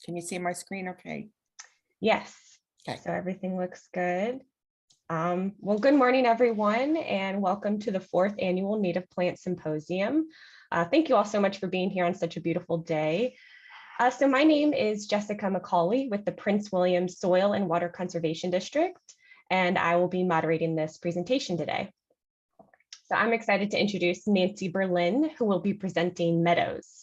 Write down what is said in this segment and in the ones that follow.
Can you see my screen okay? Yes. Okay. So everything looks good. Well, good morning, everyone, and welcome to the 4th Annual Native Plant Symposium. Thank you all so much for being here on such a beautiful day. So my name is Jessica McCauley with the Prince William Soil and Water Conservation District, and I will be moderating this presentation today. So I'm excited to introduce Nancy Berlin, who will be presenting Meadows.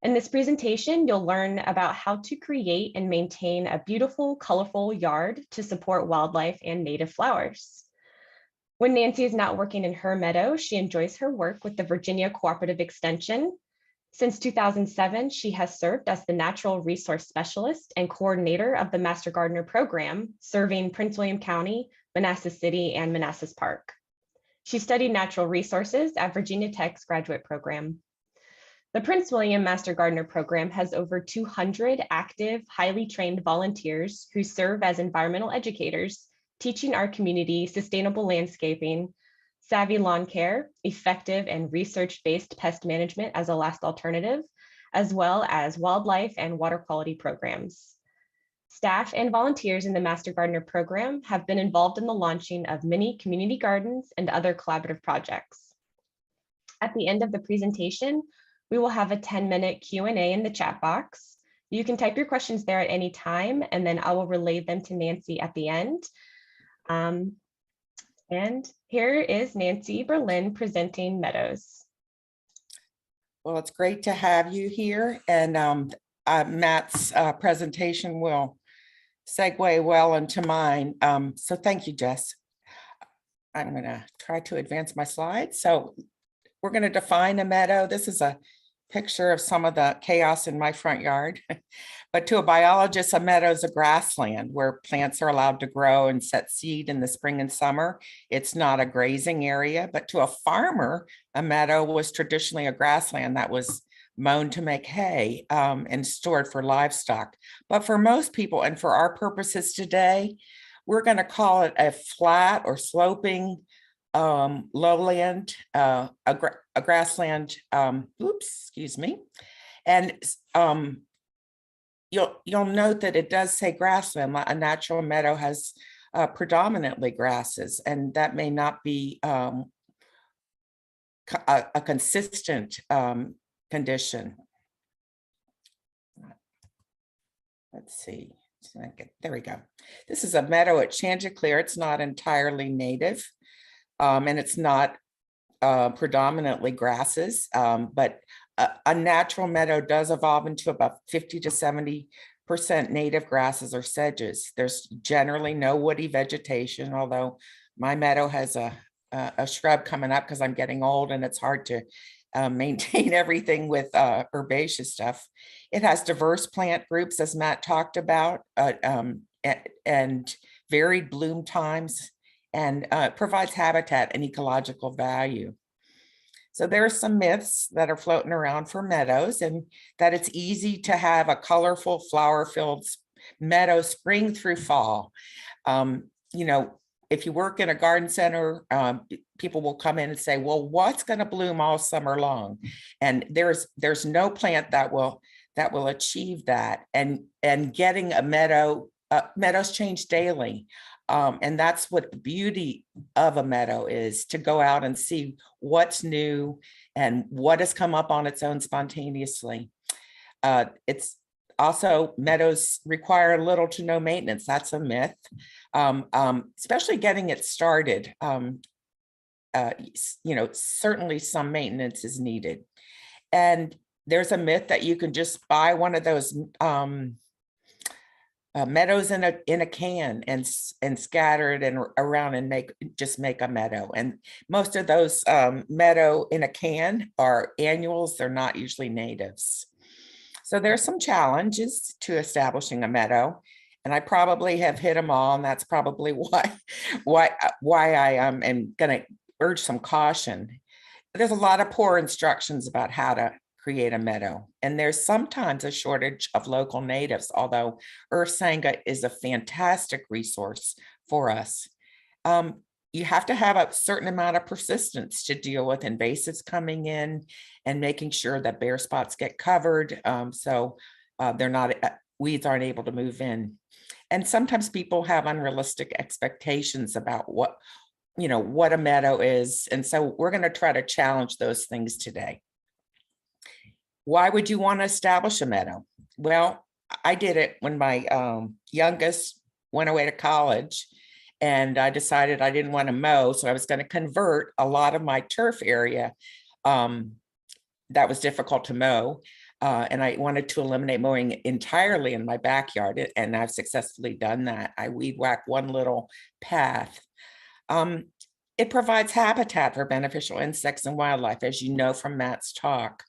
In this presentation, you'll learn about how to create and maintain a beautiful, colorful yard to support wildlife and native flowers. When Nancy is not working in her meadow, she enjoys her work with the Virginia Cooperative Extension. Since 2007, she has served as the Natural Resource Specialist and Coordinator of the Master Gardener Program, serving Prince William County, Manassas City, and Manassas Park. She studied natural resources at Virginia Tech's graduate program. The Prince William Master Gardener Program has over 200 active, highly trained volunteers who serve as environmental educators, teaching our community sustainable landscaping, savvy lawn care, effective and research-based pest management as a last alternative, as well as wildlife and water quality programs. Staff and volunteers in the Master Gardener Program have been involved in the launching of many community gardens and other collaborative projects. At the end of the presentation, we will have a 10-minute Q&A in the chat box. You can type your questions there at any time, and then I will relay them to Nancy at the end. And here is Nancy Berlin presenting Meadows. Well, it's great to have you here, and Matt's presentation will segue well into mine. So thank you, Jess. I'm going to try to advance my slides. So we're going to define a meadow. This is a picture of some of the chaos in my front yard. But to a biologist, a meadow is a grassland where plants are allowed to grow and set seed in the spring and summer. It's not a grazing area, but to a farmer, a meadow was traditionally a grassland that was mown to make hay and stored for livestock. But for most people, and for our purposes today, we're going to call it a flat or sloping lowland, a grassland, excuse me. And you'll note that it does say grassland. A natural meadow has predominantly grasses, and that may not be a consistent condition. Let's see. There we go. This is a meadow at Chanticleer. It's not entirely native. And it's not predominantly grasses, but a natural meadow does evolve into about 50 to 70% native grasses or sedges. There's generally no woody vegetation, although my meadow has a shrub coming up because I'm getting old and it's hard to maintain everything with herbaceous stuff. It has diverse plant groups, as Matt talked about, and varied bloom times, and provides habitat and ecological value. So there are some myths that are floating around for meadows, and that it's easy to have a colorful flower-filled meadow spring through fall. You know, if you work in a garden center, people will come in and say, well, what's going to bloom all summer long? And there's no plant that will achieve that. And getting a meadow, meadows change daily. And that's what the beauty of a meadow is, to go out and see what's new and what has come up on its own spontaneously. It's also, meadows require little to no maintenance. That's a myth, especially getting it started. You know, certainly some maintenance is needed. And there's a myth that you can just buy one of those meadows in a can and scatter it around and just make a meadow. And most of those meadow in a can are annuals. They're not usually natives. So there's some challenges to establishing a meadow, and I probably have hit them all, and that's probably why I am going to urge some caution. There's a lot of poor instructions about how to create a meadow, and there's sometimes a shortage of local natives, although Earth Sangha is a fantastic resource for us. You have to have a certain amount of persistence to deal with invasives coming in and making sure that bare spots get covered, so they're not weeds aren't able to move in. And sometimes people have unrealistic expectations about what a meadow is. And so we're going to try to challenge those things today. Why would you want to establish a meadow? Well, I did it when my youngest went away to college, and I decided I didn't want to mow. So I was going to convert a lot of my turf area that was difficult to mow. And I wanted to eliminate mowing entirely in my backyard, and I've successfully done that. I weed whack one little path. It provides habitat for beneficial insects and wildlife, as you know from Matt's talk.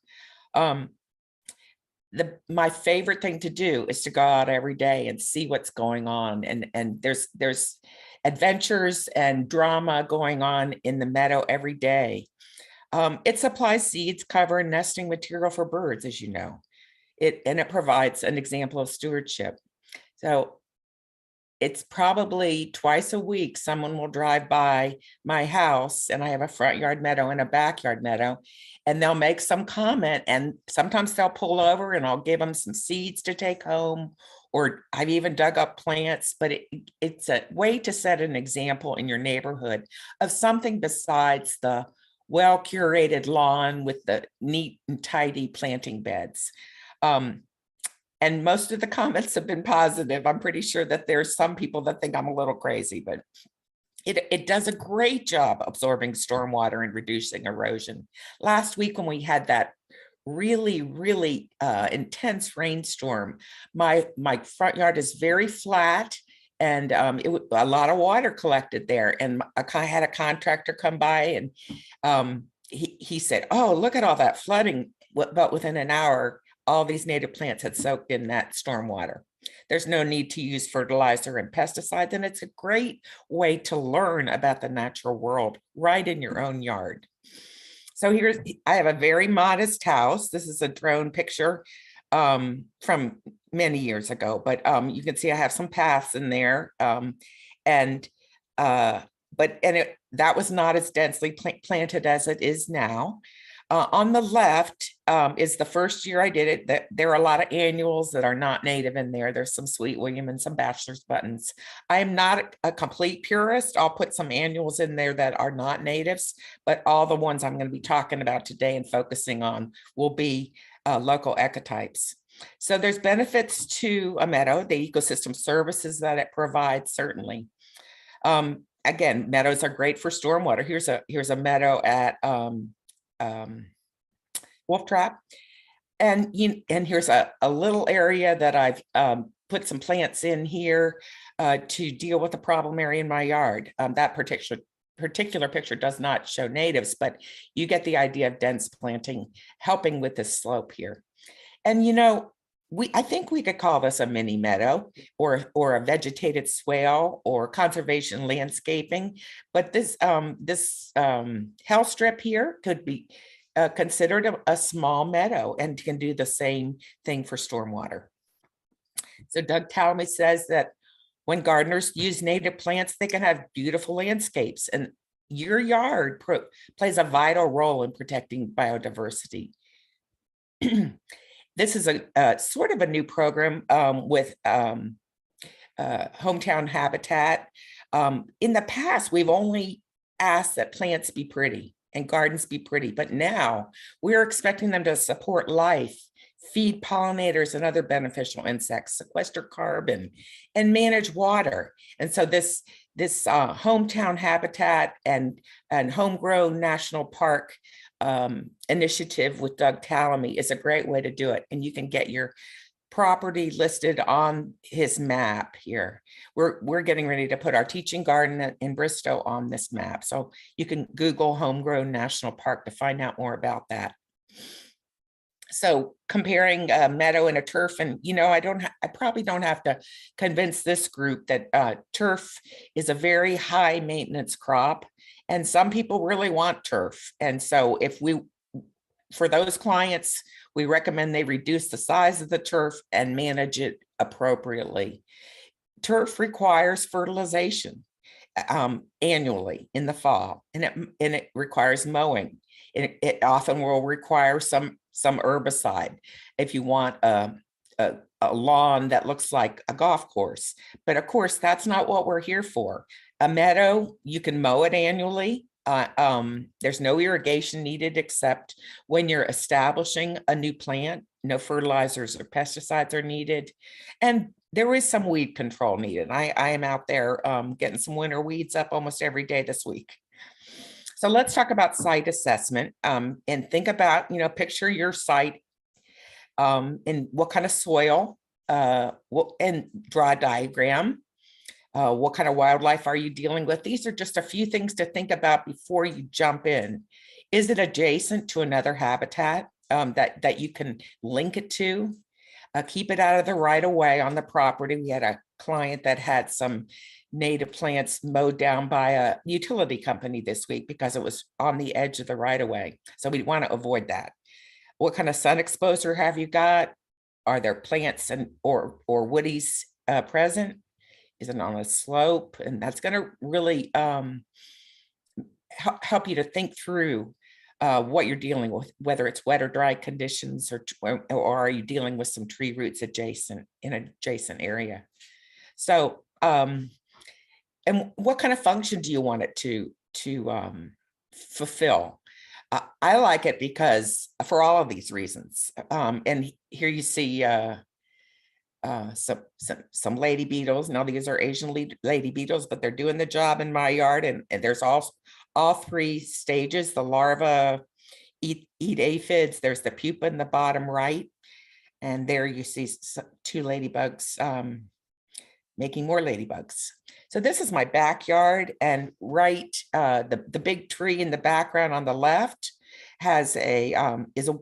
My favorite thing to do is to go out every day and see what's going on. And there's adventures and drama going on in the meadow every day. It supplies seeds, cover, and nesting material for birds, as you know. It provides an example of stewardship. So it's probably twice a week someone will drive by my house, and I have a front yard meadow and a backyard meadow, and they'll make some comment, and sometimes they'll pull over and I'll give them some seeds to take home, or I've even dug up plants. But it's a way to set an example in your neighborhood of something besides the well-curated lawn with the neat and tidy planting beds. And most of the comments have been positive. I'm pretty sure that there's some people that think I'm a little crazy, but it does a great job absorbing stormwater and reducing erosion. Last week when we had that really, really intense rainstorm, my front yard is very flat, and a lot of water collected there. And I had a contractor come by, and he said, "Oh, look at all that flooding." But within an hour, all these native plants had soaked in that stormwater. There's no need to use fertilizer and pesticides, and it's a great way to learn about the natural world right in your own yard. So I have a very modest house. This is a drone picture from many years ago, but you can see I have some paths in there, that was not as densely planted as it is now. On the left is the first year I did it. There are a lot of annuals that are not native in there. There's some Sweet William and some bachelor's buttons. I am not a complete purist. I'll put some annuals in there that are not natives, but all the ones I'm going to be talking about today and focusing on will be local ecotypes. So there's benefits to a meadow, the ecosystem services that it provides, certainly. Again, meadows are great for stormwater. Here's a meadow at Wolf Trap, and here's a little area that I've put some plants in here to deal with the problem area in my yard. That particular picture does not show natives, but you get the idea of dense planting helping with this slope here. And I think we could call this a mini meadow or a vegetated swale or conservation landscaping, but this hell strip here could be considered a small meadow and can do the same thing for stormwater. So Doug Talmy says that when gardeners use native plants, they can have beautiful landscapes, and your yard plays a vital role in protecting biodiversity. This is a sort of a new program with Hometown Habitat. In the past, we've only asked that plants be pretty and gardens be pretty, but now we're expecting them to support life, feed pollinators and other beneficial insects, sequester carbon, and manage water. And so this Hometown Habitat and Homegrown National Park initiative with Doug Talamy is a great way to do it. And you can get your property listed on his map here. We're getting ready to put our teaching garden in Bristow on this map. So you can Google Homegrown National Park to find out more about that. So comparing a meadow and a turf, and I probably don't have to convince this group that turf is a very high maintenance crop, and some people really want turf. And so for those clients, we recommend they reduce the size of the turf and manage it appropriately. Turf requires fertilization annually in the fall, and it requires mowing. It often will require some herbicide if you want a a lawn that looks like a golf course. But of course, that's not what we're here for. A meadow, you can mow it annually. There's no irrigation needed except when you're establishing a new plant. No fertilizers or pesticides are needed. And there is some weed control needed. I am out there getting some winter weeds up almost every day this week. So let's talk about site assessment and think about, picture your site and what kind of soil and draw a diagram. What kind of wildlife are you dealing with? These are just a few things to think about before you jump in. Is it adjacent to another habitat that you can link it to? Keep it out of the right of way on the property. We had a client that had some native plants mowed down by a utility company this week because it was on the edge of the right of way. So we want to avoid that. What kind of sun exposure have you got? Are there plants or woodies present? Is it on a slope? And that's going to really help you to think through what you're dealing with, whether it's wet or dry conditions, or are you dealing with some tree roots in an adjacent area? So, and what kind of function do you want it to fulfill? I like it because for all of these reasons. And here you see some lady beetles. Now these are Asian lady beetles, but they're doing the job in my yard. And there's all three stages. The larvae eat aphids. There's the pupa in the bottom right. And there you see two ladybugs making more ladybugs. So this is my backyard, and the big tree in the background on the left is a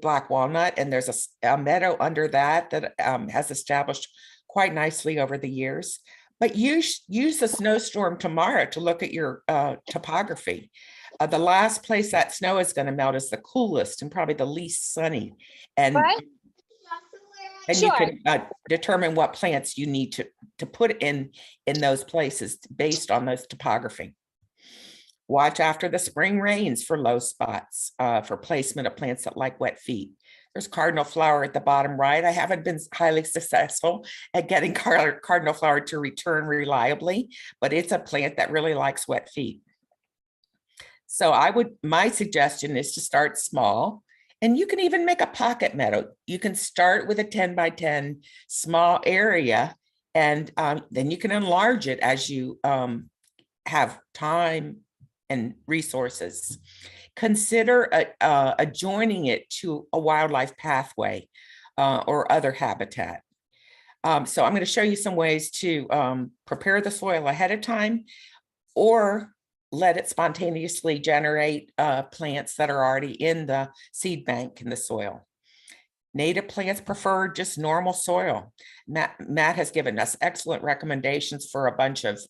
black walnut, and there's a meadow under that has established quite nicely over the years. But use the snowstorm tomorrow to look at your topography. The last place that snow is going to melt is the coolest and probably the least sunny, and you can determine what plants you need to put in those places based on those topography. Watch after the spring rains for low spots, for placement of plants that like wet feet. There's cardinal flower at the bottom right. I haven't been highly successful at getting cardinal flower to return reliably, but it's a plant that really likes wet feet. So my suggestion is to start small. And you can even make a pocket meadow. You can start with a 10 by 10 small area, and then you can enlarge it as you have time and resources. Consider adjoining it to a wildlife pathway or other habitat. So I'm going to show you some ways to prepare the soil ahead of time, or let it spontaneously generate plants that are already in the seed bank in the soil. Native plants prefer just normal soil. Matt has given us excellent recommendations for a bunch of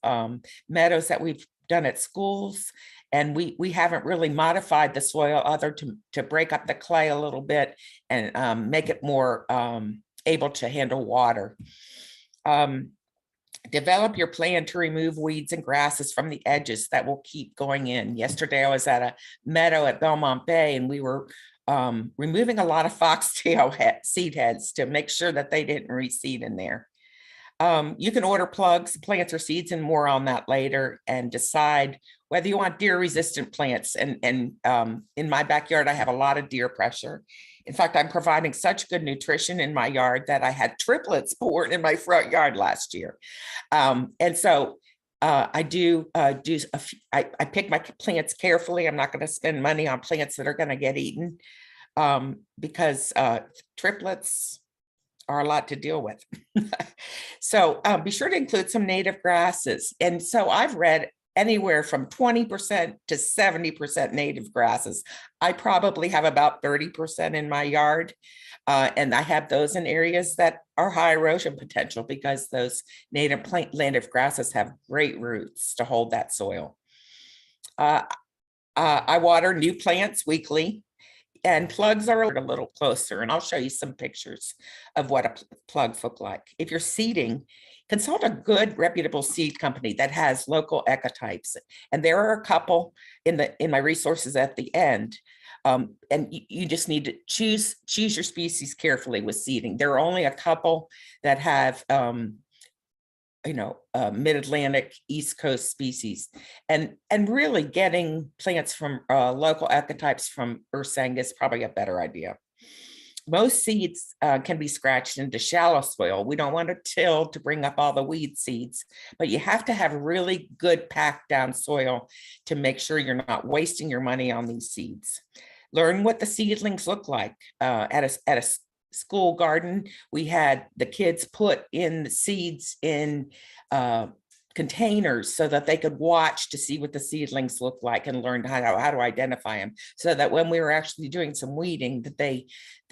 meadows that we've done at schools, and we haven't really modified the soil other to break up the clay a little bit and make it more able to handle water. Develop your plan to remove weeds and grasses from the edges that will keep going in. Yesterday, I was at a meadow at Belmont Bay, and we were removing a lot of foxtail seed heads to make sure that they didn't reseed in there. You can order plugs, plants, or seeds, and more on that later, and decide whether you want deer resistant plants. And in my backyard, I have a lot of deer pressure. In fact, I'm providing such good nutrition in my yard that I had triplets born in my front yard last year. And so I pick my plants carefully. I'm not going to spend money on plants that are going to get eaten because triplets are a lot to deal with. So be sure to include some native grasses. And so I've read anywhere from 20% to 70% native grasses. I probably have about 30% in my yard. And I have those in areas that are high erosion potential because those native grasses have great roots to hold that soil. I water new plants weekly, and plugs are a little closer, and I'll show you some pictures of what a plug look like. If you're seeding, consult a good reputable seed company that has local ecotypes. And there are a couple in my resources at the end. And you just need to choose your species carefully with seeding. There are only a couple that have mid-Atlantic East Coast species, and really getting plants from local ecotypes from Ursanga is probably a better idea. Most seeds can be scratched into shallow soil. We don't want to till to bring up all the weed seeds, but you have to have really good packed down soil to make sure you're not wasting your money on these seeds. Learn what the seedlings look like. At a school garden, we had the kids put in the seeds in containers so that they could watch to see what the seedlings look like and learn how to identify them, so that when we were actually doing some weeding, that they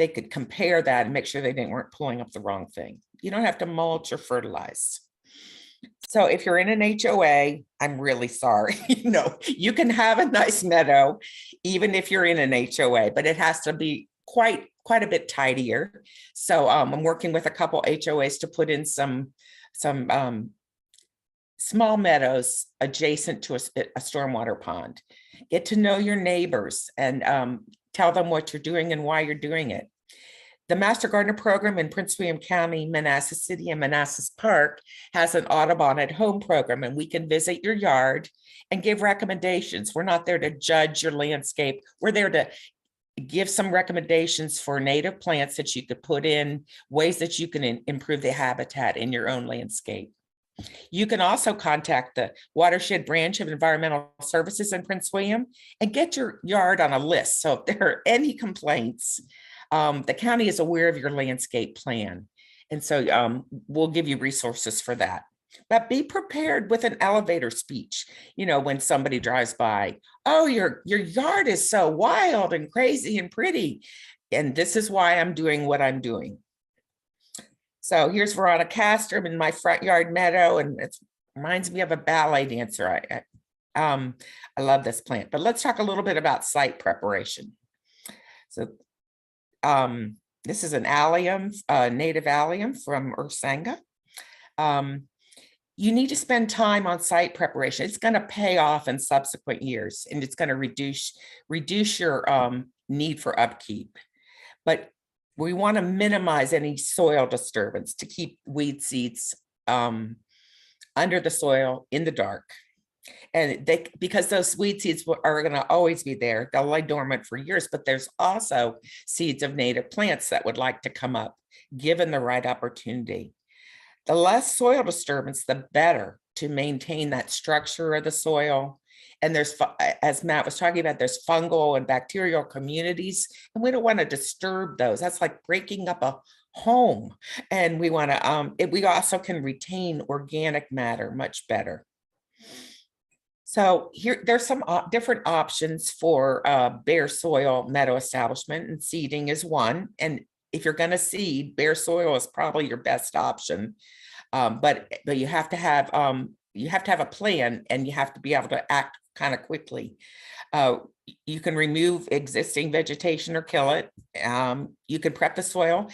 could compare that and make sure they weren't pulling up the wrong thing. You don't have to mulch or fertilize. So if you're in an HOA, I'm really sorry. You can have a nice meadow even if you're in an HOA, but it has to be quite a bit tidier. So I'm working with a couple HOAs to put in some small meadows adjacent to a stormwater pond. Get to know your neighbors and tell them what you're doing and why you're doing it. The Master Gardener program in Prince William County, Manassas City and Manassas Park has an Audubon at Home program, and we can visit your yard and give recommendations. We're not there to judge your landscape. We're there to give some recommendations for native plants that you could put in, ways that you can improve the habitat in your own landscape. You can also contact the Watershed Branch of Environmental Services in Prince William and get your yard on a list. So if there are any complaints, the county is aware of your landscape plan. And so we'll give you resources for that. But be prepared with an elevator speech. When somebody drives by, oh, your yard is so wild and crazy and pretty. And this is why I'm doing what I'm doing. So here's Veronica Castrum in my front yard meadow, and it reminds me of a ballet dancer. I love this plant, but let's talk a little bit about site preparation. So this is an allium, native allium from Ursanga. You need to spend time on site preparation. It's going to pay off in subsequent years, and it's going to reduce your need for upkeep. But we want to minimize any soil disturbance to keep weed seeds under the soil in the dark. And because those weed seeds are going to always be there, they'll lie dormant for years, but there's also seeds of native plants that would like to come up given the right opportunity. The less soil disturbance, the better to maintain that structure of the soil. And there's, as Matt was talking about, there's fungal and bacterial communities, and we don't want to disturb those. That's like breaking up a home. And we want to, we also can retain organic matter much better. So here, there's some different options for bare soil meadow establishment, and seeding is one. And if you're going to seed, bare soil is probably your best option. But you have to have a plan, and you have to be able to act kind of quickly. You can remove existing vegetation or kill it. You can prep the soil,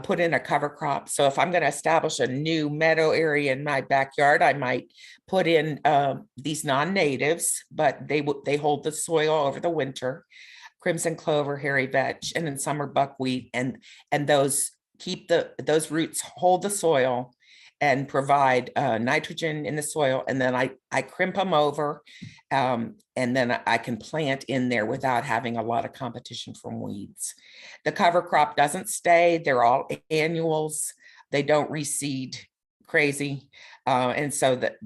put in a cover crop. So if I'm going to establish a new meadow area in my backyard, I might put in these non-natives, but they hold the soil over the winter. Crimson clover, hairy vetch, and in summer buckwheat, and those keep those roots hold the soil and provide nitrogen in the soil. And then I crimp them over, and then I can plant in there without having a lot of competition from weeds. The cover crop doesn't stay. They're all annuals. They don't reseed crazy. And so that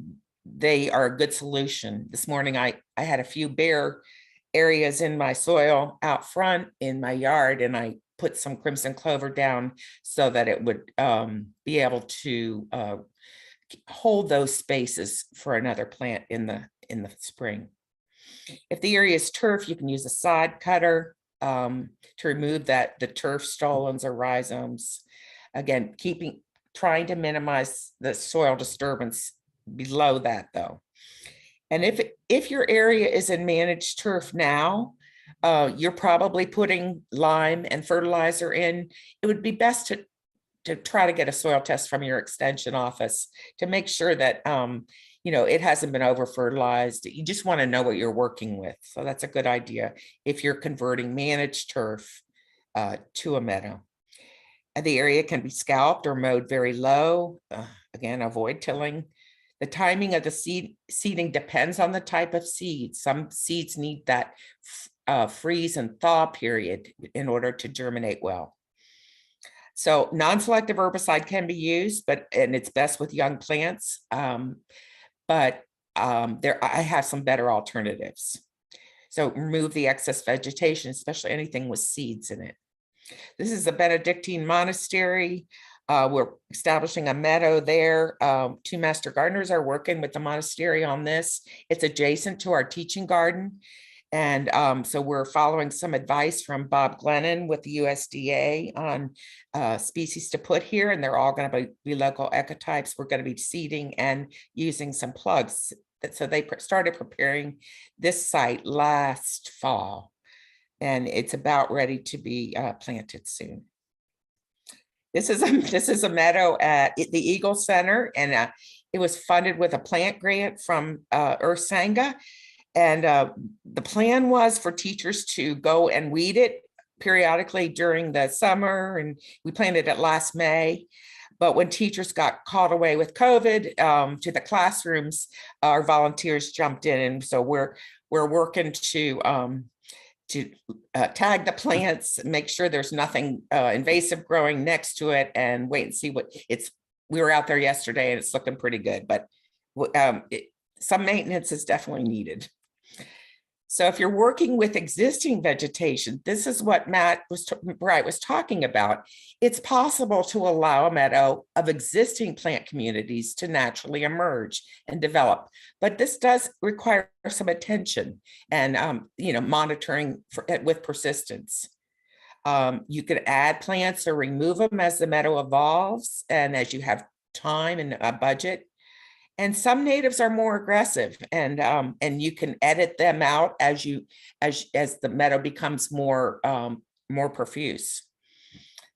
they are a good solution. This morning, I had a few bare areas in my soil out front in my yard, and I put some crimson clover down so that it would be able to hold those spaces for another plant in the spring. If the area is turf, you can use a sod cutter to remove the turf stolons or rhizomes. Again, trying to minimize the soil disturbance below that though. And if your area is in managed turf now, you're probably putting lime and fertilizer in. It would be best to try to get a soil test from your extension office to make sure that it hasn't been over fertilized. You just want to know what you're working with. So that's a good idea if you're converting managed turf to a meadow. The area can be scalped or mowed very low. Again, avoid tilling. The timing of the seeding depends on the type of seed. Some seeds need that freeze and thaw period in order to germinate well. So non-selective herbicide can be used, and it's best with young plants. I have some better alternatives. So remove the excess vegetation, especially anything with seeds in it. This is the Benedictine monastery. We're establishing a meadow there. 2 master gardeners are working with the monastery on this. It's adjacent to our teaching garden. And so we're following some advice from Bob Glennon with the USDA on species to put here, and they're all going to be local ecotypes. We're going to be seeding and using some plugs. So they started preparing this site last fall, and it's about ready to be planted soon. This is a meadow at the Eagle Center, and it was funded with a plant grant from Ursanga. And the plan was for teachers to go and weed it periodically during the summer, and we planted it last May. But when teachers got called away with COVID to the classrooms, our volunteers jumped in, and so we're working to tag the plants, make sure there's nothing invasive growing next to it, and wait and see what it's. We were out there yesterday, and it's looking pretty good, but some maintenance is definitely needed. So if you're working with existing vegetation, this is what Matt was talking about. It's possible to allow a meadow of existing plant communities to naturally emerge and develop, but this does require some attention and monitoring with persistence. You could add plants or remove them as the meadow evolves and as you have time and a budget. And some natives are more aggressive, and you can edit them out as the meadow becomes more profuse.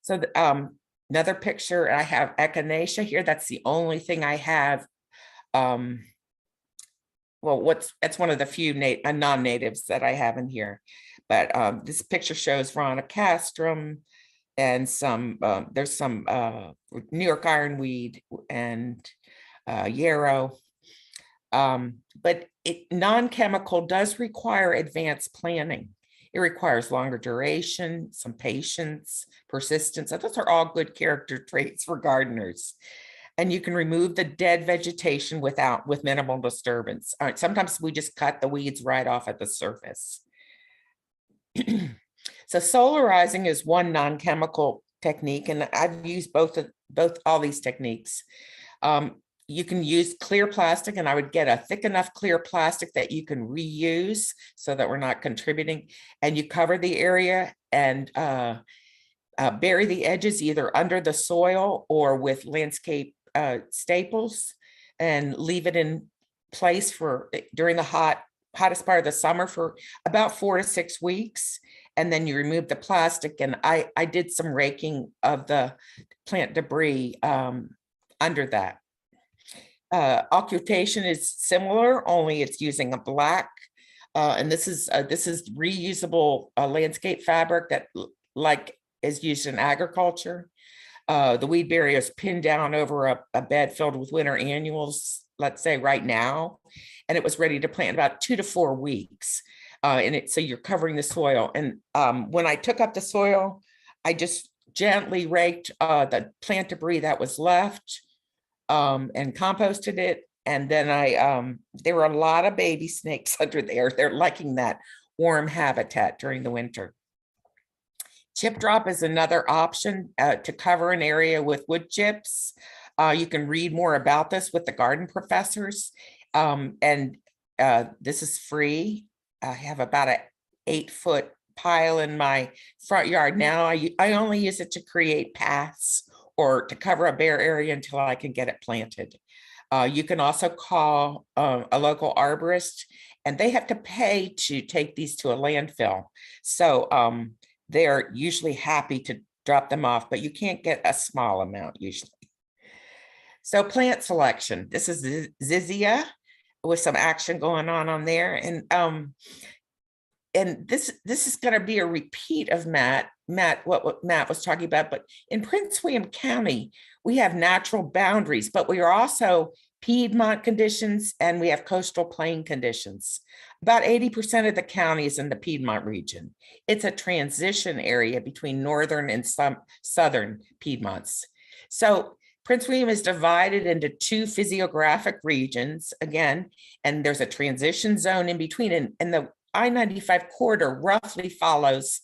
So another picture, I have echinacea here. That's the only thing I have. That's one of the few non-natives that I have in here. But this picture shows Veronicastrum and there's some New York ironweed and yarrow, but non-chemical does require advanced planning. It requires longer duration, some patience, persistence. So those are all good character traits for gardeners. And you can remove the dead vegetation with minimal disturbance. All right, sometimes we just cut the weeds right off at the surface. So solarizing is one non-chemical technique, and I've used all these techniques. You can use clear plastic, and I would get a thick enough clear plastic that you can reuse so that we're not contributing. And you cover the area and bury the edges either under the soil or with landscape staples, and leave it in place during the hottest part of the summer for about 4 to 6 weeks. And then you remove the plastic. And I did some raking of the plant debris under that. Occultation is similar, only it's using a black, and this is reusable landscape fabric that is used in agriculture. The weed barrier is pinned down over a bed filled with winter annuals, let's say right now, and it was ready to plant about 2 to 4 weeks. So you're covering the soil. And when I took up the soil, I just gently raked the plant debris that was left, and composted it. And then there were a lot of baby snakes under there. They're liking that warm habitat during the winter. Chip drop is another option to cover an area with wood chips. You can read more about this with the garden professors. This is free. I have about an 8-foot pile in my front yard now. I only use it to create paths or to cover a bare area until I can get it planted. You can also call a local arborist, and they have to pay to take these to a landfill. So they're usually happy to drop them off, but you can't get a small amount usually. So plant selection. This is Zizia with some action going on there. And this is going to be a repeat of what Matt was talking about. But in Prince William County, we have natural boundaries, but we are also Piedmont conditions and we have coastal plain conditions. About 80% of the county is in the Piedmont region. It's a transition area between northern and some southern Piedmonts. So Prince William is divided into two physiographic regions again, and there's a transition zone in between, and the I-95 corridor roughly follows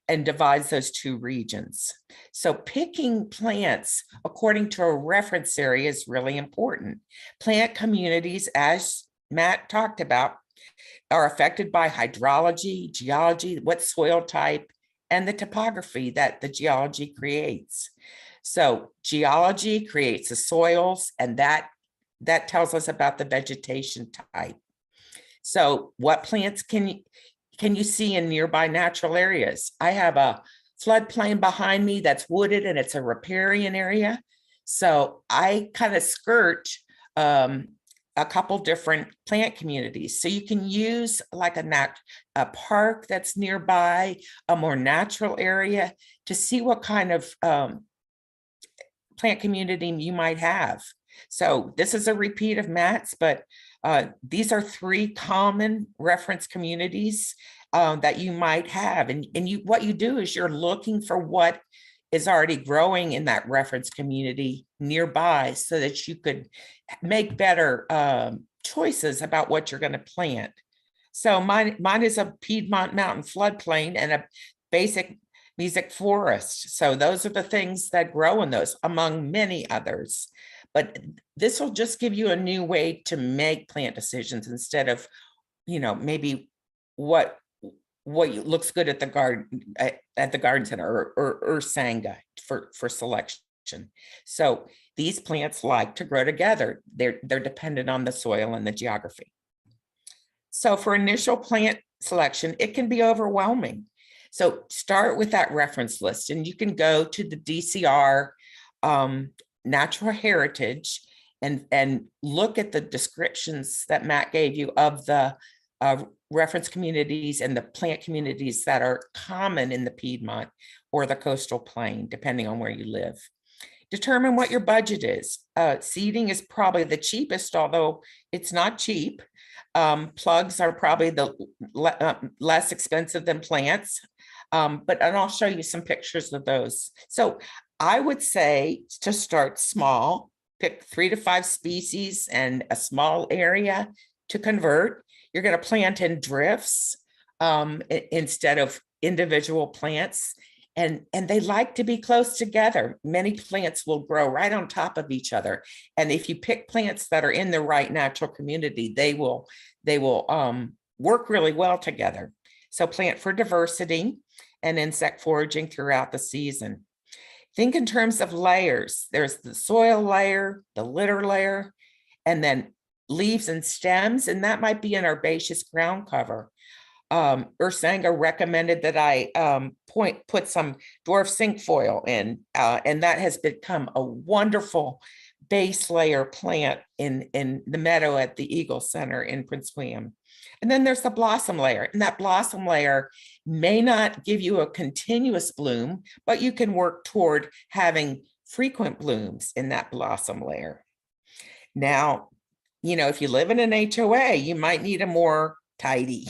and divides those two regions. So picking plants according to a reference area is really important. Plant communities, as Matt talked about, are affected by hydrology, geology, what soil type, and the topography that the geology creates. So geology creates the soils, and that tells us about the vegetation type. So what plants can you see in nearby natural areas? I have a floodplain behind me that's wooded and it's a riparian area. So I kind of skirt a couple different plant communities. So you can use like a park that's nearby, a more natural area to see what kind of plant community you might have. So this is a repeat of Matt's, but these are three common reference communities that you might have. And what you do is you're looking for what is already growing in that reference community nearby so that you could make better choices about what you're going to plant. So mine is a Piedmont mountain floodplain and a basic music forest. So those are the things that grow in those, among many others. But this will just give you a new way to make plant decisions instead of, maybe what looks good at the garden center or Sangha for selection. So these plants like to grow together. They're dependent on the soil and the geography. So for initial plant selection, it can be overwhelming. So start with that reference list, and you can go to the DCR Natural Heritage and look at the descriptions that Matt gave you of the reference communities and the plant communities that are common in the Piedmont or the coastal plain, depending on where you live. Determine what your budget is. Seeding is probably the cheapest, although it's not cheap. Plugs are probably the less expensive than plants, and I'll show you some pictures of those. So I would say to start small, pick 3 to 5 species and a small area to convert. You're going to plant in drifts instead of individual plants. And they like to be close together. Many plants will grow right on top of each other. And if you pick plants that are in the right natural community, they will work really well together. So plant for diversity and insect foraging throughout the season. Think in terms of layers. There's the soil layer, the litter layer, and then leaves and stems, and that might be an herbaceous ground cover. Ursanga recommended that I put some dwarf cinquefoil in, and that has become a wonderful base layer plant in the meadow at the Eagle Center in Prince William. And then there's the blossom layer, and that blossom layer may not give you a continuous bloom, but you can work toward having frequent blooms in that blossom layer. Now, if you live in an HOA, you might need a more tidy.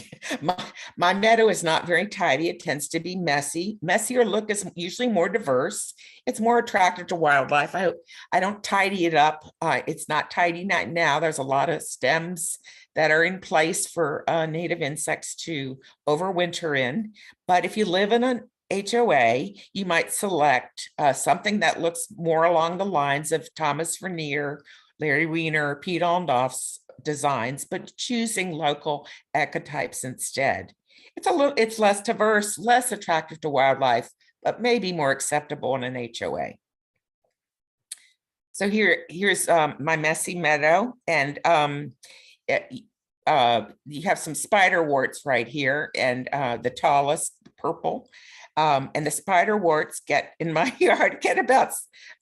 My meadow is not very tidy. It tends to be messy. Messier look is usually more diverse. It's more attractive to wildlife. I don't tidy it up. It's not tidy now. There's a lot of stems that are in place for native insects to overwinter in. But if you live in an HOA, you might select something that looks more along the lines of Thomas Vernier, Larry Wiener, Pete Almdorf's designs, but choosing local ecotypes instead. It's less diverse, less attractive to wildlife, but maybe more acceptable in an HOA. So here's my messy meadow, and you have some spiderworts right here, and the tallest purple. And the spider warts get in my yard, get about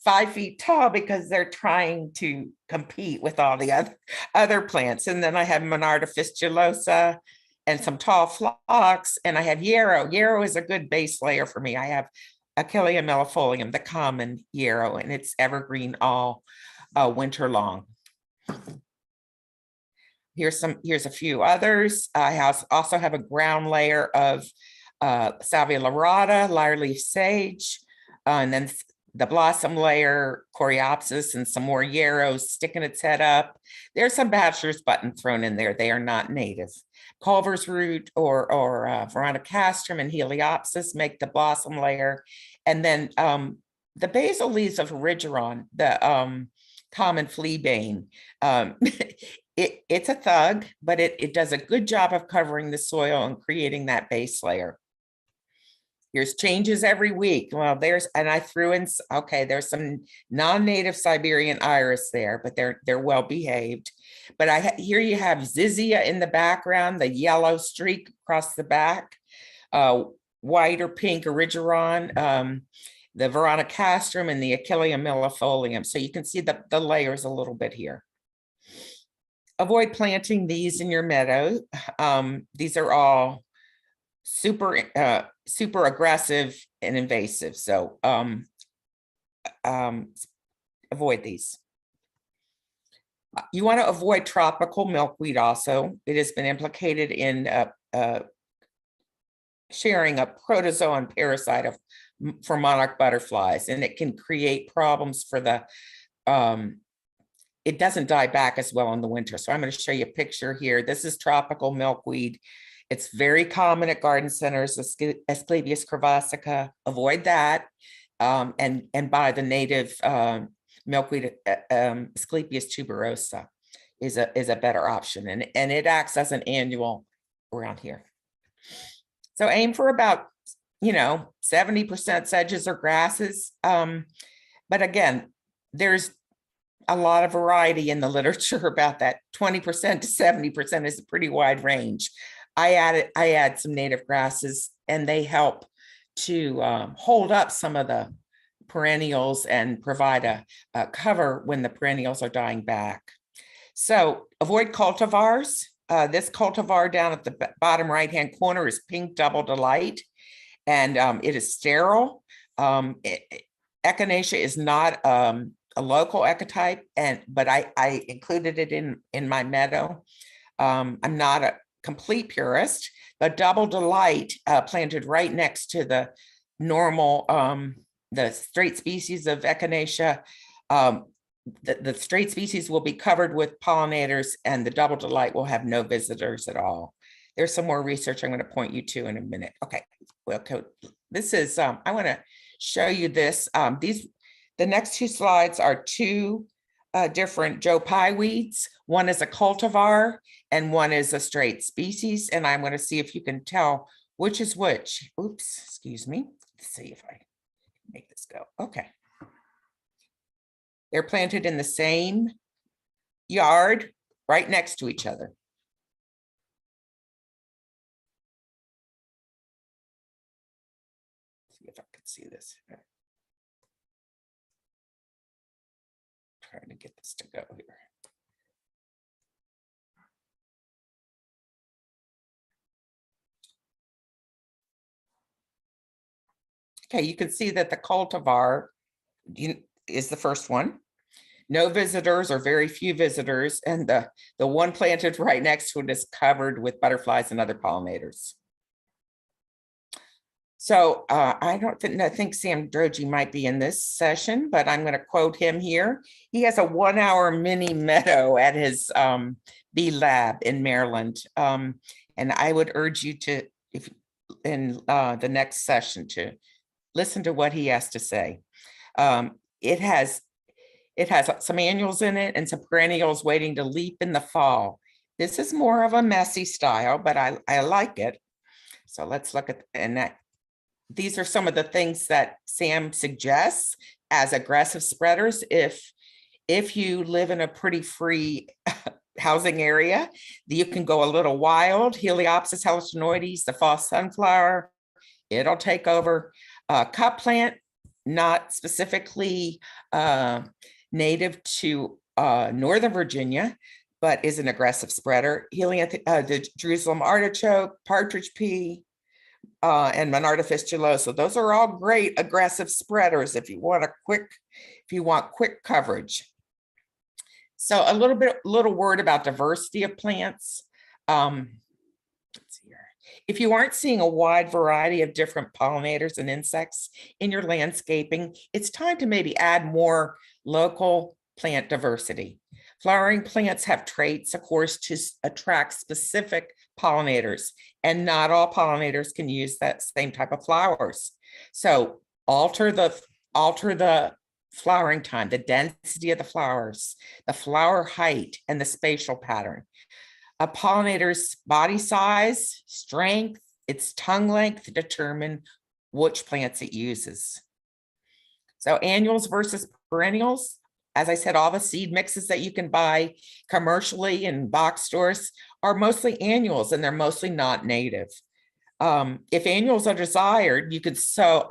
5 feet tall because they're trying to compete with all the other plants. And then I have Monarda fistulosa and some tall phlox, and I have yarrow. Yarrow is a good base layer for me. I have Achillea millefolium, the common yarrow, and it's evergreen all winter long. Here's a few others. I also have a ground layer of Salvia lyrata, lyre-leaf sage, and then the blossom layer, coreopsis, and some more yarrows sticking its head up. There's some bachelor's button thrown in there. They are not native. Culver's root or veronicastrum and heliopsis make the blossom layer. And then the basal leaves of erigeron, the common fleabane, it's a thug, but it does a good job of covering the soil and creating that base layer. Here's changes every week. Well, and I threw in, okay, there's some non-native Siberian iris there, but they're well behaved. But here you have Zizia in the background, the yellow streak across the back, white or pink erigeron, the veronicastrum, and the Achillea millefolium. So you can see the layers a little bit here. Avoid planting these in your meadow. These are all super aggressive and invasive. So avoid these. You want to avoid tropical milkweed also. It has been implicated in sharing a protozoan parasite for monarch butterflies, and it can create problems for the it doesn't die back as well in the winter. So I'm going to show you a picture here. This is tropical milkweed. It's very common at garden centers, Asclepias curvassica. Avoid that and buy the native milkweed, Asclepias tuberosa is a better option. And it acts as an annual around here. So aim for about, 70% sedges or grasses. But again, there's a lot of variety in the literature about that. 20% to 70% is a pretty wide range. I add some native grasses, and they help to hold up some of the perennials and provide a cover when the perennials are dying back. So avoid cultivars. This cultivar down at the bottom right-hand corner is Pink Double Delight, and it is sterile. Echinacea is not a local ecotype, but I included it in my meadow. I'm not a complete purist, but Double Delight planted right next to the normal, the straight species of Echinacea. The straight species will be covered with pollinators, and the Double Delight will have no visitors at all. There's some more research I'm going to point you to in a minute. Okay, well, this is, I want to show you this. The next two slides are two different Joe Pye weeds. One is a cultivar and one is a straight species. And I'm going to see if you can tell which is which. Oops, excuse me. Let's see if I can make this go. Okay. They're planted in the same yard right next to each other. See if I can see this. Trying to get this to go here. Okay, you can see that the cultivar is the first one. No visitors or very few visitors, and the one planted right next to it is covered with butterflies and other pollinators. So I think Sam Droege might be in this session, but I'm going to quote him here. He has a 1-hour mini meadow at his bee lab in Maryland. And I would urge you to, if in the next session, to listen to what he has to say. It has some annuals in it and some perennials waiting to leap in the fall. This is more of a messy style, but I like it. So let's look at, these are some of the things that Sam suggests as aggressive spreaders. If you live in a pretty free housing area, you can go a little wild. Heliopsis hallucinoides, the false sunflower, it'll take over. Cup plant, not specifically native to Northern Virginia, but is an aggressive spreader. Healing at the Jerusalem artichoke, partridge pea, and Monarda fistulosa. Those are all great aggressive spreaders if you want quick coverage. So a little word about diversity of plants. Let's see here. If you aren't seeing a wide variety of different pollinators and insects in your landscaping, it's time to maybe add more local plant diversity. Flowering plants have traits, of course, to attract specific pollinators, and not all pollinators can use that same type of flowers. So alter the flowering time, the density of the flowers, the flower height, and the spatial pattern. A pollinator's body size, strength, its tongue length determine which plants it uses. So annuals versus perennials. As I said, all the seed mixes that you can buy commercially in box stores are mostly annuals, and they're mostly not native. If annuals are desired, you could sow.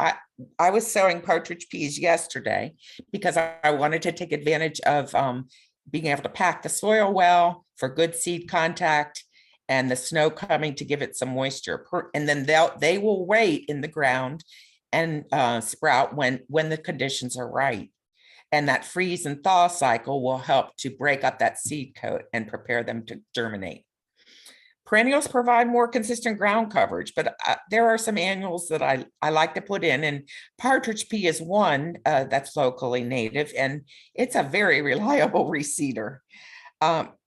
I was sowing partridge peas yesterday because I wanted to take advantage of being able to pack the soil well for good seed contact, and the snow coming to give it some moisture. And then they will wait in the ground and sprout when the conditions are right. And that freeze and thaw cycle will help to break up that seed coat and prepare them to germinate. Perennials provide more consistent ground coverage, but there are some annuals that I like to put in, and partridge pea is one that's locally native, and it's a very reliable reseeder.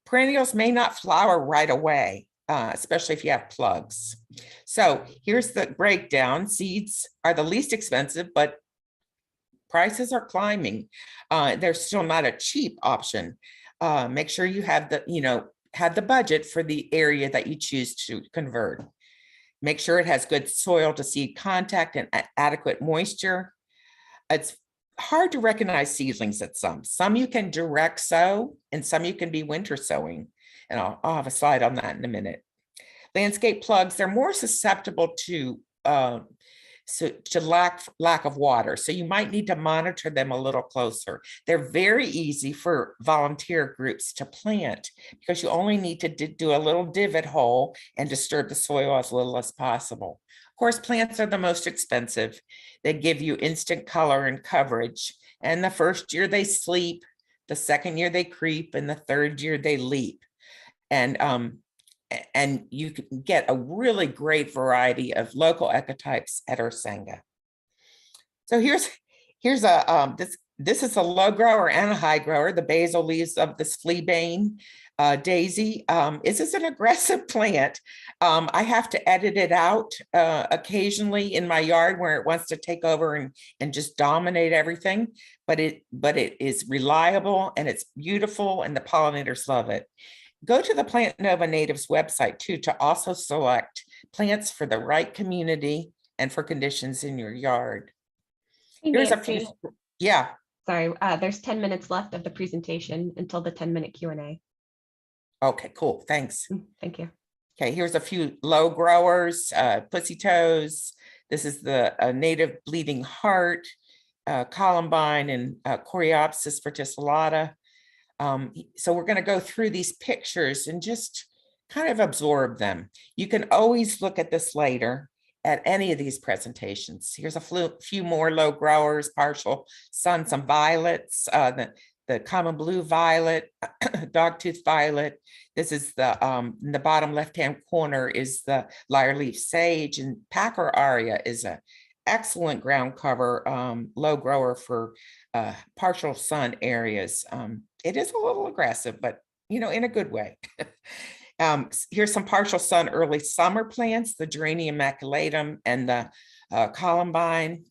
Perennials may not flower right away, especially if you have plugs. So here's the breakdown. Seeds are the least expensive, but prices are climbing. They're still not a cheap option. Make sure you have the budget for the area that you choose to convert. Make sure it has good soil to seed contact and adequate moisture. It's hard to recognize seedlings at some you can direct sow, and some you can be winter sowing. And I'll have a slide on that in a minute. Landscape plugs, they're more susceptible to lack of water. So you might need to monitor them a little closer. They're very easy for volunteer groups to plant because you only need to do a little divot hole and disturb the soil as little as possible. Of course, plants are the most expensive. They give you instant color and coverage. And the first year they sleep, the second year they creep, and the third year they leap. And you can get a really great variety of local ecotypes at Ursenga. So here's this is a low grower and a high grower. The basal leaves of this fleabane daisy. This is an aggressive plant. I have to edit it out occasionally in my yard where it wants to take over and just dominate everything. But it is reliable, and it's beautiful, and the pollinators love it. Go to the Plant Nova Natives website too to also select plants for the right community and for conditions in your yard. Hey, Here's Nancy. a few, yeah. Sorry, there's 10 minutes left of the presentation until the 10-minute Q&A. Okay, cool, thanks. Thank you. Okay, here's a few low growers, pussy toes. This is the native bleeding heart, columbine, and Coreopsis verticillata. So we're going to go through these pictures and just kind of absorb them. You can always look at this later at any of these presentations. Here's a few more low growers, partial sun, some violets, the common blue violet, dogtooth violet. This is in the bottom left-hand corner is the lyre leaf sage, and Packer aria is a excellent ground cover low grower for partial sun areas. It is a little aggressive, but in a good way. Here's some partial sun early summer plants, the geranium maculatum and the columbine.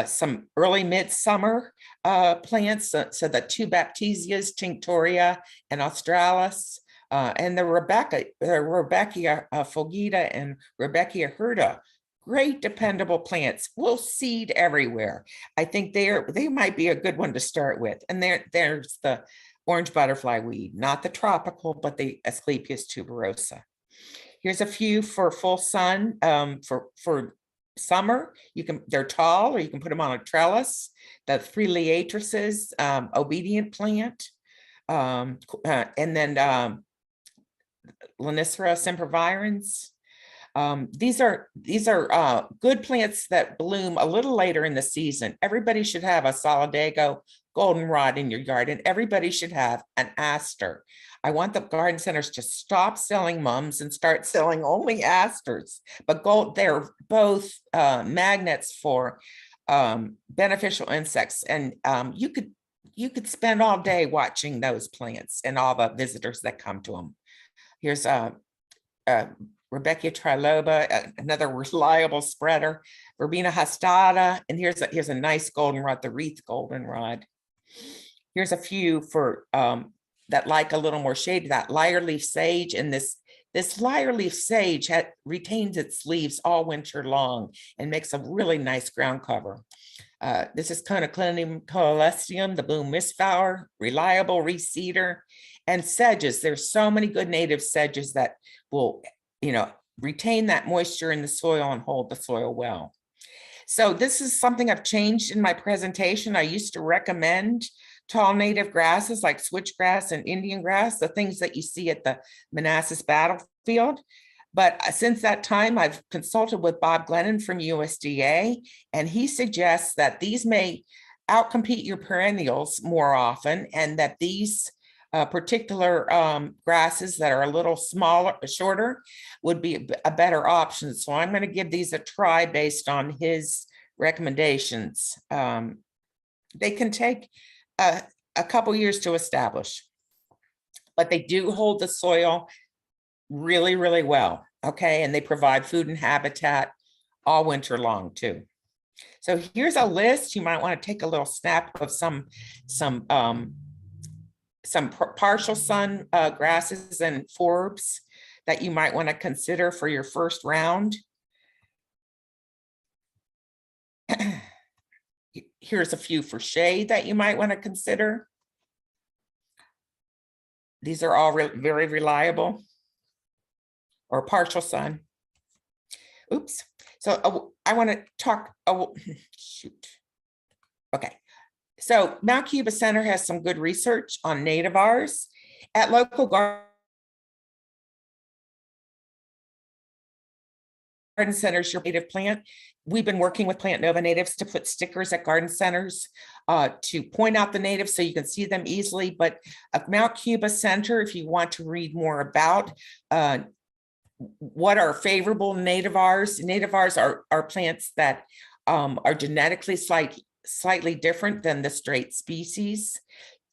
Some early midsummer plants, so the two baptisias, tinctoria and australis, and the Rebecca fulgida and Rebecca hirta. Great dependable plants, will seed everywhere. I think they might be a good one to start with. And there's the orange butterfly weed, not the tropical, but the Asclepias tuberosa. Here's a few for full sun, for summer. They're tall, or you can put them on a trellis. The three liatrices, obedient plant, and then Lonicera sempervirens. These are good plants that bloom a little later in the season. Everybody should have a solidago goldenrod in your yard, and everybody should have an aster. I want the garden centers to stop selling mums and start selling only asters. But they're both magnets for beneficial insects, and you could spend all day watching those plants and all the visitors that come to them. Here's Rebecca triloba, another reliable spreader, Verbena hastata, and here's a nice goldenrod, the wreath goldenrod. Here's a few for that like a little more shade, that lyre leaf sage, and this lyre leaf sage retains its leaves all winter long and makes a really nice ground cover. This is Conoclinium coalescium, the boom mistflower, reliable reseeder, and sedges. There's so many good native sedges that will, retain that moisture in the soil and hold the soil well. So this is something I've changed in my presentation. I used to recommend tall native grasses like switchgrass and Indian grass, the things that you see at the Manassas battlefield. But since that time, I've consulted with Bob Glennon from USDA, and he suggests that these may outcompete your perennials more often, and that these particular grasses that are a little smaller, shorter, would be a better option. So I'm going to give these a try based on his recommendations. They can take a couple years to establish, but they do hold the soil really, really well. Okay, and they provide food and habitat all winter long too. So here's a list. You might want to take a little snap of some partial sun grasses and forbs that you might want to consider for your first round. Here's a few for shade that you might want to consider. These are all very reliable, or partial sun. Oops. So I want to talk, shoot. Okay. So Mount Cuba Center has some good research on nativars. At local garden centers, your native plant. We've been working with Plant Nova natives to put stickers at garden centers to point out the natives so you can see them easily. But at Mount Cuba Center, if you want to read more about what are favorable nativars are plants that are genetically slightly different than the straight species.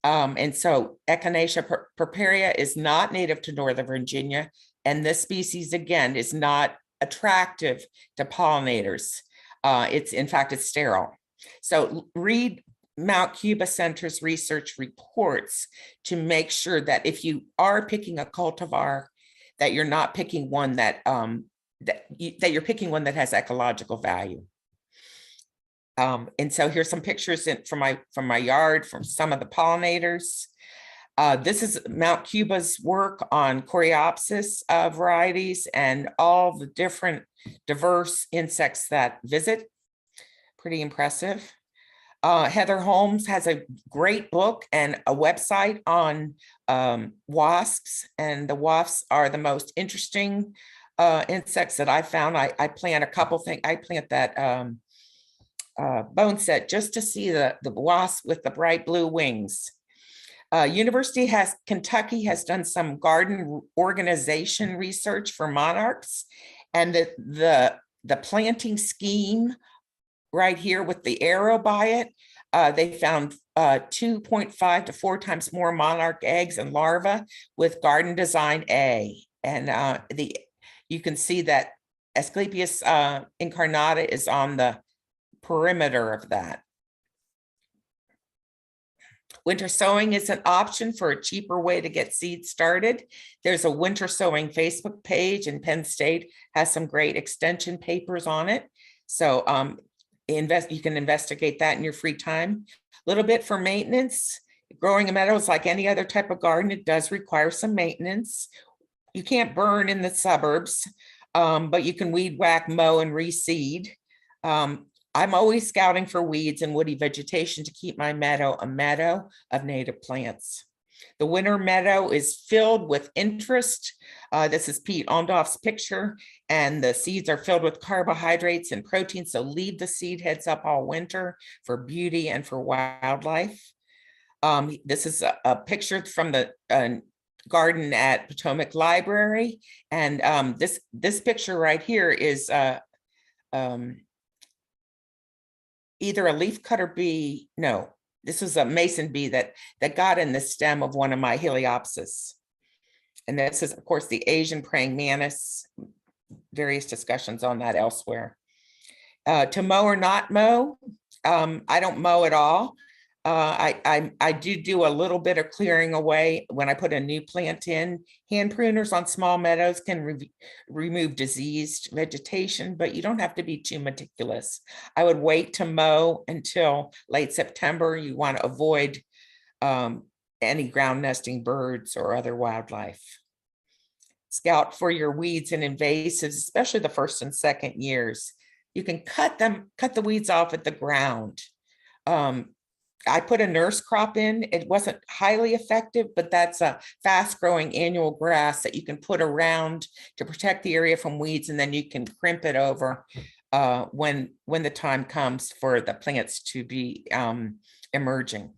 And so Echinacea purpurea is not native to Northern Virginia. And this species, again, is not attractive to pollinators. In fact, it's sterile. So read Mount Cuba Center's research reports to make sure that if you are picking a cultivar, that you're not picking one that you're picking one that has ecological value. And so here's some pictures from my yard from some of the pollinators. This is Mount Cuba's work on Coreopsis varieties and all the different diverse insects that visit. Pretty impressive. Heather Holmes has a great book and a website on wasps, and the wasps are the most interesting insects that I found. I plant a couple things. I plant that bone set just to see the wasp with the bright blue wings. Kentucky has done some garden organization research for monarchs, and the planting scheme right here with the arrow by it, they found 2.5 to 4 times more monarch eggs and larvae with garden design A. And you can see that Asclepias incarnata is on the perimeter of that. Winter sowing is an option for a cheaper way to get seeds started. There's a winter sowing Facebook page, and Penn State has some great extension papers on it. So you can investigate that in your free time. A little bit for maintenance. Growing a meadow is like any other type of garden. It does require some maintenance. you can't burn in the suburbs, but you can weed whack, mow, and reseed. I'm always scouting for weeds and woody vegetation to keep my meadow a meadow of native plants. The winter meadow is filled with interest. This is Pete Ondoff's picture, and the seeds are filled with carbohydrates and protein. So leave the seed heads up all winter for beauty and for wildlife. This is a picture from the garden at Potomac Library. And this picture right here is either a leaf cutter bee. No, this was a mason bee that got in the stem of one of my Heliopsis. And this is, of course, the Asian praying mantis, various discussions on that elsewhere. To mow or not mow, I don't mow at all. I do a little bit of clearing away when I put a new plant in. Hand pruners on small meadows can remove diseased vegetation, but you don't have to be too meticulous. I would wait to mow until late September. You want to avoid any ground nesting birds or other wildlife. Scout for your weeds and invasives, especially the first and second years. You can cut the weeds off at the ground. I put a nurse crop in. It wasn't highly effective, but that's a fast growing annual grass that you can put around to protect the area from weeds, and then you can crimp it over when the time comes for the plants to be emerging.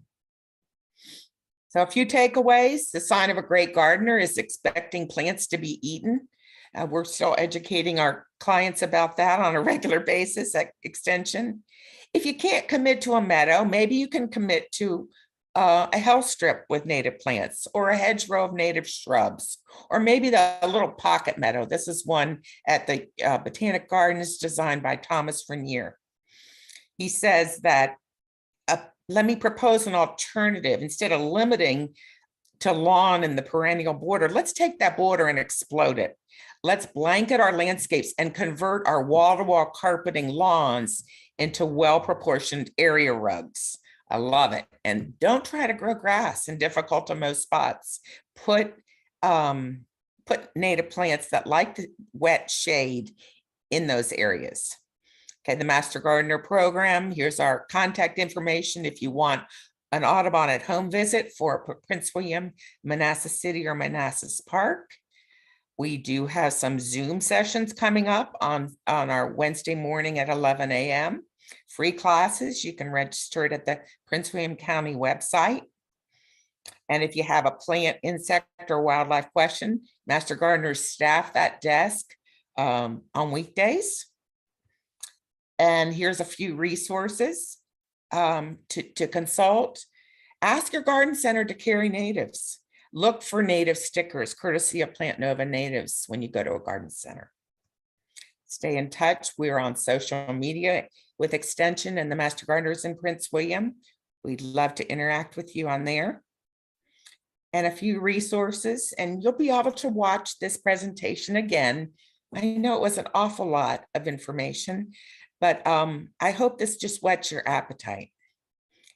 So a few takeaways. The sign of a great gardener is expecting plants to be eaten. We're still educating our clients about that on a regular basis at Extension. If you can't commit to a meadow, maybe you can commit to a health strip with native plants, or a hedgerow of native shrubs, or maybe a little pocket meadow. This is one at the Botanic Gardens designed by Thomas Vernier. He says that, let me propose an alternative. Instead of limiting to lawn and the perennial border, let's take that border and explode it. Let's blanket our landscapes and convert our wall-to-wall carpeting lawns into well-proportioned area rugs. I love it. And don't try to grow grass in difficult to mow spots. Put native plants that like the wet shade in those areas. Okay, the Master Gardener program. Here's our contact information if you want an Audubon at home visit for Prince William, Manassas City, or Manassas Park. We do have some Zoom sessions coming up on our Wednesday morning at 11 a.m. Free classes. You can register it at the Prince William County website. And if you have a plant, insect, or wildlife question, Master Gardeners staff that desk on weekdays. And here's a few resources to consult. Ask your garden center to carry natives. Look for native stickers, courtesy of Plant Nova Natives, when you go to a garden center. Stay in touch. We're on social media with Extension and the Master Gardeners in Prince William. We'd love to interact with you on there. And a few resources, and you'll be able to watch this presentation again. I know it was an awful lot of information, but I hope this just whets your appetite.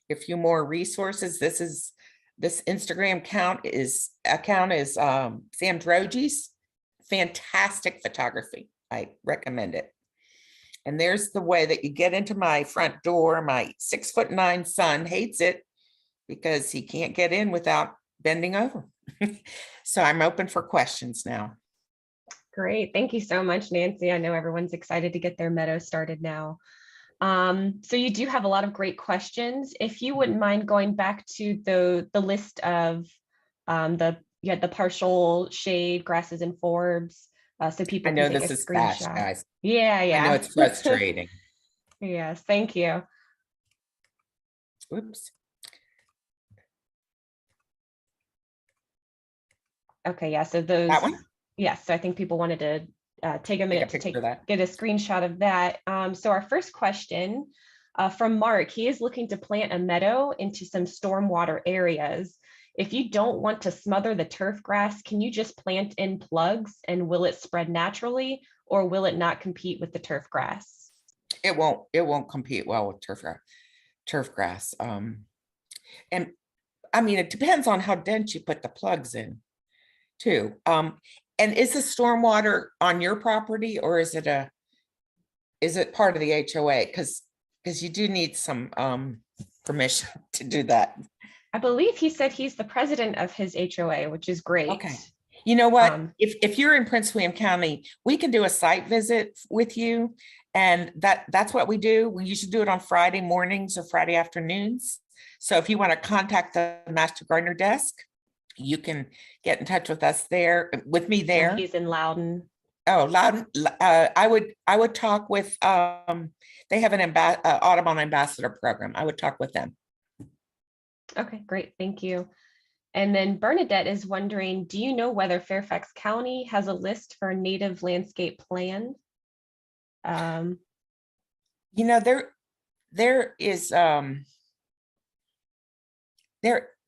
A few more resources. This Instagram account is Sam Drogy's. Fantastic photography. I recommend it. And there's the way that you get into my front door. My 6'9" son hates it because he can't get in without bending over. So I'm open for questions now. Great. Thank you so much, Nancy. I know everyone's excited to get their meadow started now. So you do have a lot of great questions. If you wouldn't mind going back to the list of you had the partial shade grasses and forbs, so people I know can take this a is fast, screenshot. guys. Yeah. I know it's frustrating. Yes, thank you. Oops. Okay, yeah, so those, That one? yes, so I think people wanted to take a minute to get a screenshot of that. So our first question from Mark, he is looking to plant a meadow into some stormwater areas. If you don't want to smother the turf grass, can you just plant in plugs, and will it spread naturally, or will it not compete with the turf grass? It won't compete well with turf grass. And I mean, it depends on how dense you put the plugs in too. And is the stormwater on your property, or is it part of the HOA? Because you do need some permission to do that. I believe he said he's the president of his HOA, which is great. Okay. You know what? Um, If you're in Prince William County, we can do a site visit with you. And that's what we do. We usually do it on Friday mornings or Friday afternoons. So if you want to contact the Master Gardener desk, you can get in touch with us there, with me there. He's in Loudon. Oh, Loudon. I would talk with, they have an Audubon ambassador program. I would talk with them. Okay, great. Thank you. And then Bernadette is wondering, do you know whether Fairfax County has a list for a native landscape plan? You know, there is,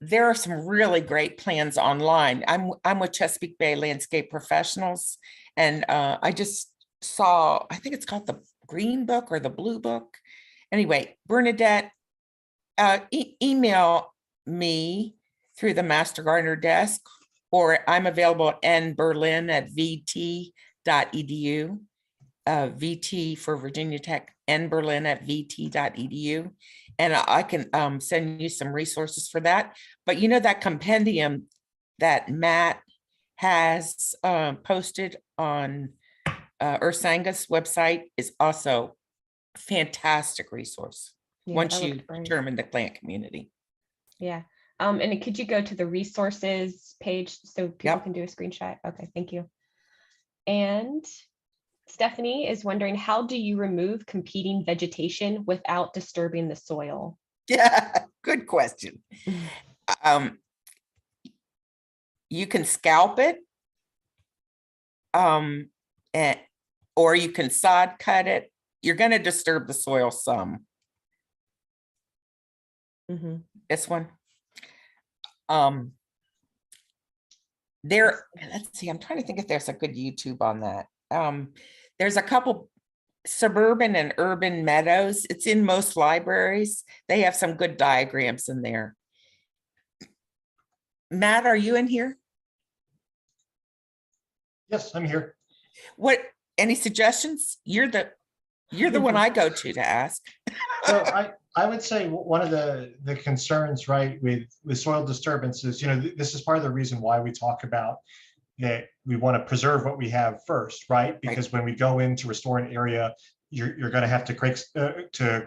there are some really great plans online. I'm with Chesapeake Bay Landscape Professionals, and I just saw, I think it's called the Green Book or the Blue Book. Anyway, Bernadette, email me through the Master Gardener desk, or I'm available at nberlin@vt.edu. VT for Virginia Tech, nberlin@vt.edu. And I can send you some resources for that. But you know, that compendium that Matt has posted on Ursanga's website is also a fantastic resource once you determine the plant community. Yeah. And could you go to the resources page so people can do a screenshot? Okay, thank you. And Stephanie is wondering, how do you remove competing vegetation without disturbing the soil? Yeah, good question. You can scalp it, or you can sod cut it. You're going to disturb the soil some. This one. Let's see, I'm trying to think if there's a good YouTube on that. There's a couple suburban and urban meadows. It's in most libraries. They have some good diagrams in there. Matt, are you in here? Yes, I'm here. Any suggestions? You're the one I go to ask. So I would say one of the concerns, right, with soil disturbances, you know, this is part of the reason why we talk about that we want to preserve what we have first, right? Because when we go in to restore an area, you're going to have to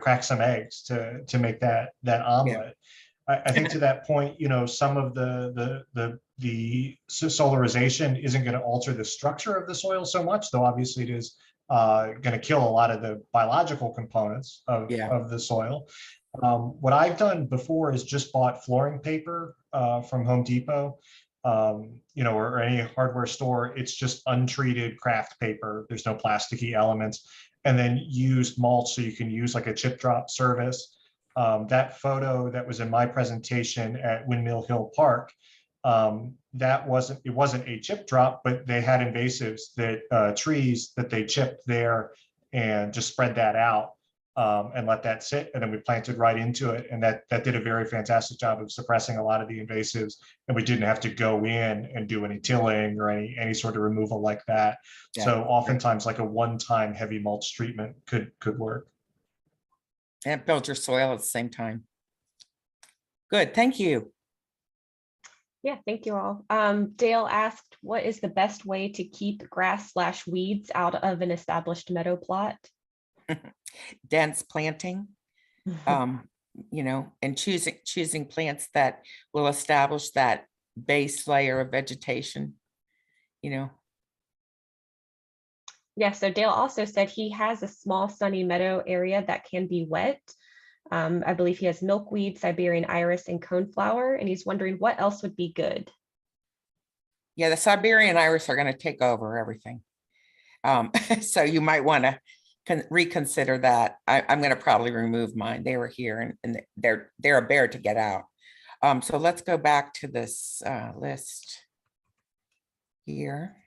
crack some eggs to make that omelet. Yeah. I think to that point, you know, some of the solarization isn't going to alter the structure of the soil so much, though obviously it is going to kill a lot of the biological components of the soil. What I've done before is just bought flooring paper from Home Depot, you know, or any hardware store. It's just untreated craft paper. There's no plasticky elements, and then used mulch, so you can use like a chip drop service. That photo that was in my presentation at Windmill Hill Park, it wasn't a chip drop, but they had invasives that trees that they chipped there and just spread that out and let that sit. And then we planted right into it. And that did a very fantastic job of suppressing a lot of the invasives. And we didn't have to go in and do any tilling or any sort of removal like that. Yeah. So oftentimes like a one-time heavy mulch treatment could work. And build your soil at the same time. Good, thank you. Yeah, thank you all. Dale asked, what is the best way to keep grass/weeds out of an established meadow plot? Dense planting, you know, and choosing plants that will establish that base layer of vegetation, you know. Yeah, so Dale also said he has a small sunny meadow area that can be wet. I believe he has milkweed, Siberian iris, and coneflower, and he's wondering what else would be good. Yeah, the Siberian iris are going to take over everything. So you might want to reconsider that. I'm going to probably remove mine. They were here, and they're a bear to get out. So let's go back to this list here.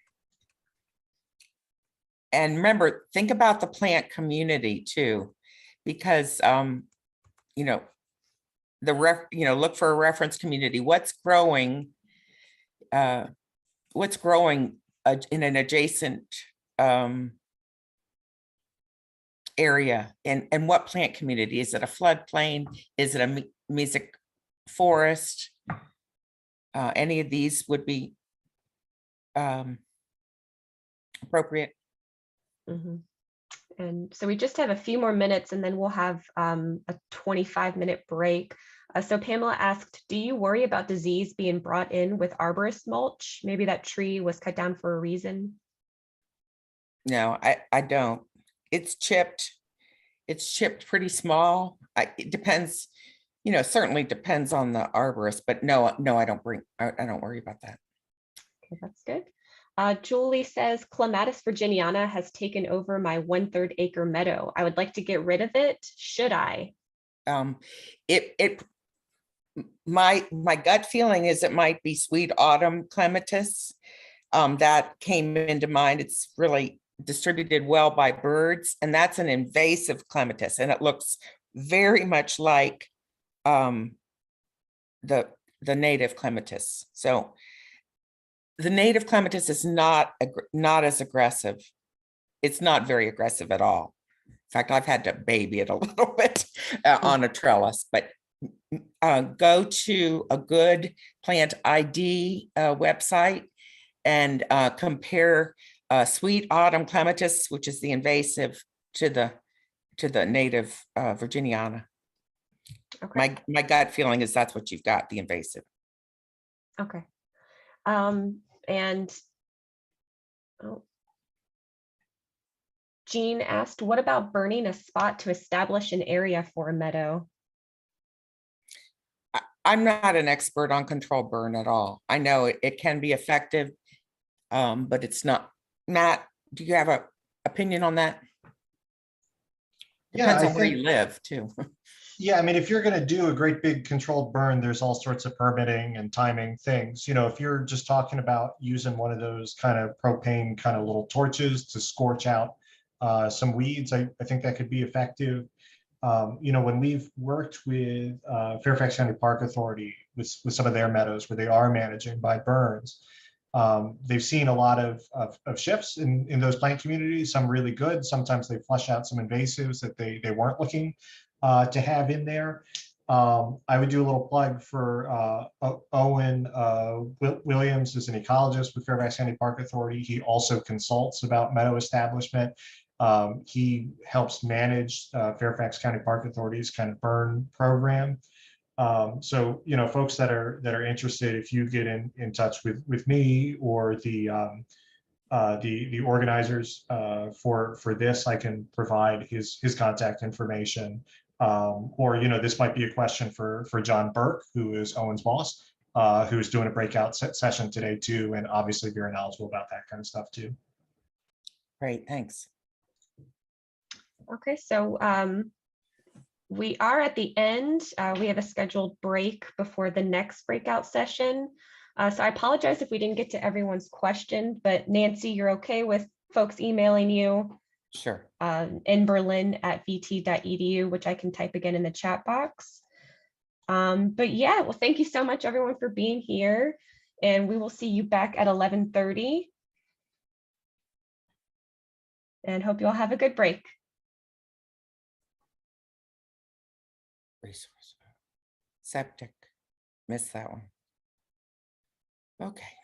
And remember, think about the plant community too, because you know, look for a reference community. What's growing in an adjacent area? And what plant community? Is it a floodplain? Is it a mesic forest? Any of these would be appropriate. Mhm. And so we just have a few more minutes and then we'll have a 25-minute break. So Pamela asked, do you worry about disease being brought in with arborist mulch? Maybe that tree was cut down for a reason. No, I don't. It's chipped. It's chipped pretty small. It depends, certainly depends on the arborist, but no, I don't worry about that. Okay, that's good. Julie says, Clematis virginiana has taken over my 1/3 acre meadow. I would like to get rid of it. Should I? My gut feeling is it might be sweet autumn clematis. That came into mind. It's really distributed well by birds, and that's an invasive clematis, and it looks very much like the native clematis. So the native clematis is not as aggressive. It's not very aggressive at all. In fact, I've had to baby it a little bit on a trellis, but go to a good plant ID website and compare sweet autumn clematis, which is the invasive, to the native virginiana. Okay. My gut feeling is that's what you've got, the invasive. Okay. And Jean asked, what about burning a spot to establish an area for a meadow? I'm not an expert on controlled burn at all. I know it can be effective, but it's not. Matt, do you have an opinion on that? Depends on where you live too. Yeah, I mean, if you're going to do a great big controlled burn, there's all sorts of permitting and timing things. If you're just talking about using one of those kind of propane kind of little torches to scorch out some weeds, I think that could be effective. When we've worked with Fairfax County Park Authority with some of their meadows where they are managing by burns, they've seen a lot of shifts in those plant communities, some really good. Sometimes they flush out some invasives that they weren't looking to have in there. I would do a little plug for Owen Williams is an ecologist with Fairfax County Park Authority. He also consults about meadow establishment. He helps manage Fairfax County Park Authority's kind of burn program. So folks that are interested, if you get in touch with me or the organizers for this, I can provide his contact information. Or this might be a question for John Burke, who is Owen's boss, who's doing a breakout session today too, and obviously very knowledgeable about that kind of stuff too. Great, thanks. Okay, so we are at the end. We have a scheduled break before the next breakout session. So I apologize if we didn't get to everyone's question, but Nancy, you're okay with folks emailing you? Sure. In berlin@vt.edu, which I can type again in the chat box. But yeah, well, thank you so much everyone for being here, and we will see you back at 11:30. And hope you all have a good break. Resource. Septic. Missed that one. Okay.